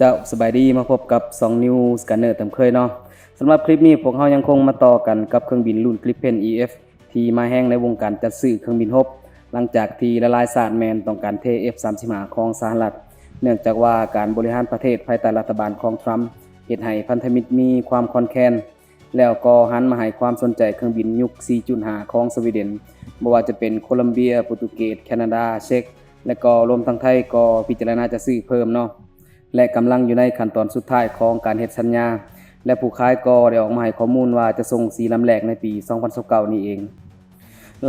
จะสบายดีมาพบกับ2 New Scanner ตามเคยเนาะสำหรับคลิปนี้พวกเรายังคงมาต่อกันกับเครื่องบินรุ่น Gripen EF ที่มาแห้งในวงการจัดซื้อเครื่องบินรบหลังจากที่ละลายศาสตร์แมนต้องการเท F-35 ของสหรัฐเนื่องจากว่าการบริหารประเทศภายใต้รัฐบาลของทรัมป์เฮ็ดให้พันธมิตรมีความคอนแคลนแล้วก็หันมาให้ความสนใจเครื่องบินยุค 4.5 ของสวีเดนบ่ว่าจะเป็นโคลัมเบียโปรตุเกสแคนาดาเช็กและก็รวมทั้งไทยก็พิจารณาจะซื้อเพิ่มเนาะและกำลังอยู่ในขั้นตอนสุดท้ายของการเฮ็ดสัญญาและผู้ขายก็ได้ออกมาให้ข้อมูลว่าจะส่ง4ลำแรกในปี 2029 นี้เอง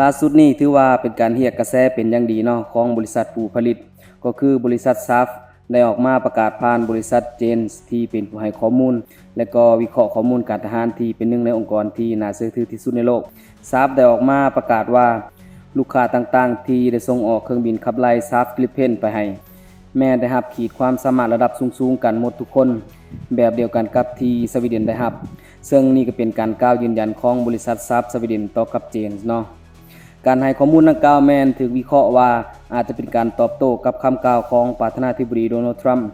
ล่าสุดนี้ถือว่าเป็นการเรียกกระแสเป็นอย่างดีเนาะของบริษัทผู้ผลิตก็คือบริษัท SAF ได้ออกมาประกาศผ่านบริษัท Janes ที่เป็นผู้ให้ข้อมูลและก็วิเคราะห์ข้อมูลการทหารที่เป็นหนึ่งในองค์กรที่น่าเชื่อถือที่สุดในโลก SAF ได้ออกมาประกาศว่าลูกค้าต่างๆที่ได้ส่งออกเครื่องบินขับไล่ SAF Gripen ไปให้แม้ได้รับขีดความสามารถระดับสูงๆกันหมดทุกคนแบบเดียวกันกับที่สวีเดนได้รับซึ่งนี่ก็เป็นการกล่าวยืนยันของบริษัท SAF สวีเดนต่อกับ Janes เนาะการให้ข้อมูลดังกล่าวแม้นถูกวิเคราะห์ว่าอาจจะเป็นการตอบโต้กับคำกล่าวของประธานาธิบดีโดนัลด์ทรัมป์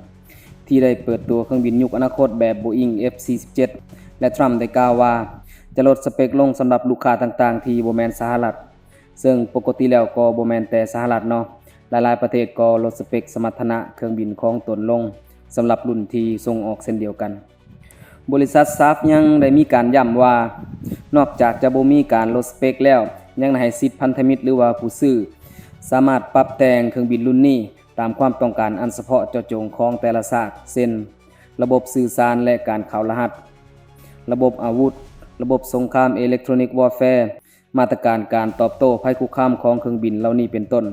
ที่ได้เปิดตัวเครื่องบินยุคอนาคตแบบ Boeing F-47 และทรัมป์ได้กล่าวว่าจะลดสเปคลงสำหรับลูกค้าต่างๆที่บ่แม่นสหรัฐซึ่งปกติแล้วก็บ่แม่นแต่สหรัฐเนาะหลายๆประเทศก็ลดสเปคสมรรถนะเครื่องบินของตนลงสำหรับรุ่นที่ส่งออกเช่นเดียวกันบริษัท SAF ยังได้มีการย้ำว่านอกจากจะบ่มีการลดสเปคแล้วยังให้สิทธิพันธมิตรหรือว่าผู้ซื้อสามารถปรับแต่งเครื่องบินรุ่นนี้ตามความต้องการอันเฉพาะเจาะจงของแต่ละชาติเช่นระบบสื่อสารและการเข้ารหัสระบบอาวุธระบบสงครามอิเล็กทรอนิกส์วอร์แฟร์มาตรการการตอบโต้ภัยคุกคามของเครื่องบินเหล่านี้เป็นต้น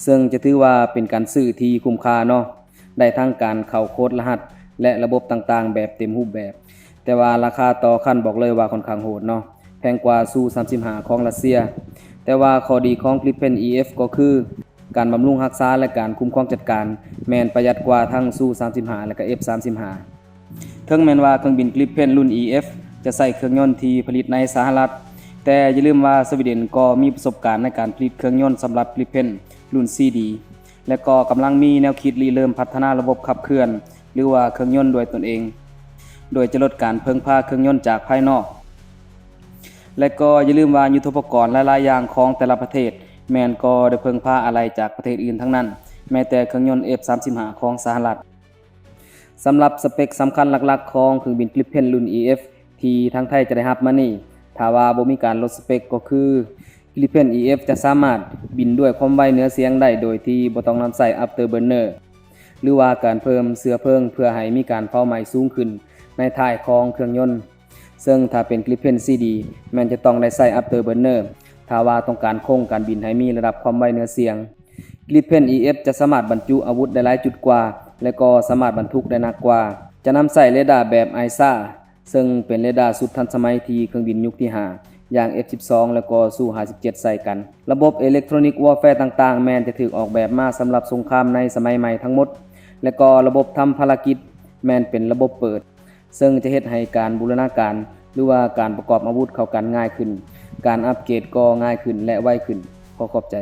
ซึ่งจะถือว่าเป็นการซื้อที่คุ้มค่าเนาะได้ทั้งการเข้าโค้ดรหัสและระบบต่างๆแบบเต็มรูปแบบแต่ว่าราคาต่อคันบอกเลยว่าค่อนข้างโหดเนาะแพงกว่าซู35ของรัสเซียแต่ว่าข้อดีของ Gripen EF ก็คือการบำรุงรักษาและการคุ้มครองจัดการแม้นประหยัดกว่าทั้งซู35และก็ F-35 ถึงแม้นว่าเครื่องบิน Gripen รุ่น EF จะใช้เครื่องยนต์ที่ผลิตในสหรัฐแต่อย่าลืมว่าสวีเดนก็มีประสบการณ์ในการผลิตเครื่องยนต์สำหรับ Gripen รุ่น CD และก็กำลังมีแนวคิดริเริ่มพัฒนาระบบขับเคลื่อนหรือว่าเครื่องยนต์ด้วยตนเองโดยจะลดการพึ่งพาเครื่องยนต์จากภายนอกและก็อย่าลืมว่ายุทโธปกรณ์หลายๆอย่างของแต่ละประเทศแม้นก็ได้พึ่งพาอะไรจากประเทศอื่นทั้งนั้นแม้แต่เครื่องยนต์ F-35 ของสหรัฐสำหรับสเปคสำคัญหลักๆของเครื่องบิน Gripen รุ่น EF ที่ทางไทยจะได้รับมานี่ถ้าว่าบ่มีการลดสเปคก็คือ Gripen EF จะสามารถบินด้วยความไวเหนือเสียงได้โดยที่บ่ต้องนำใส่ Afterburner หรือว่าการเพิ่มเชื้อเพลิงเพื่อให้มีการเผาไหม้สูงขึ้นในท้ายของเครื่องยนต์ซึ่งถ้าเป็น Gripen CD แม้นจะต้องได้ใส่ Afterburner ถ้าว่าต้องการคงการบินให้มีระดับความไวเหนือเสียง Gripen EF จะสามารถบรรจุอาวุธได้หลายจุดกว่าและก็สามารถบรรทุกได้หนักกว่าจะนำใส่เรดาร์แบบ ISA ซึ่งเป็นเรดาร์สุดทันสมัยที่เครื่องบินยุคที่5อย่าง F-12 แล้วก็ซู57ใส่กันระบบอิเล็กทรอนิกส์วอร์แฟร์ต่างๆแม้นจะถูกออกแบบมาสำหรับสงครามในสมัยใหม่ทั้งหมดและก็ระบบทำภารกิจแม้นเป็นระบบเปิดซึ่งจะเฮ็ดให้การบูรณาการหรือว่าการประกอบอาวุธเข้ากันง่ายขึ้นการอัปเกรดก็ง่ายขึ้นและไวขึ้นขอขอบใจ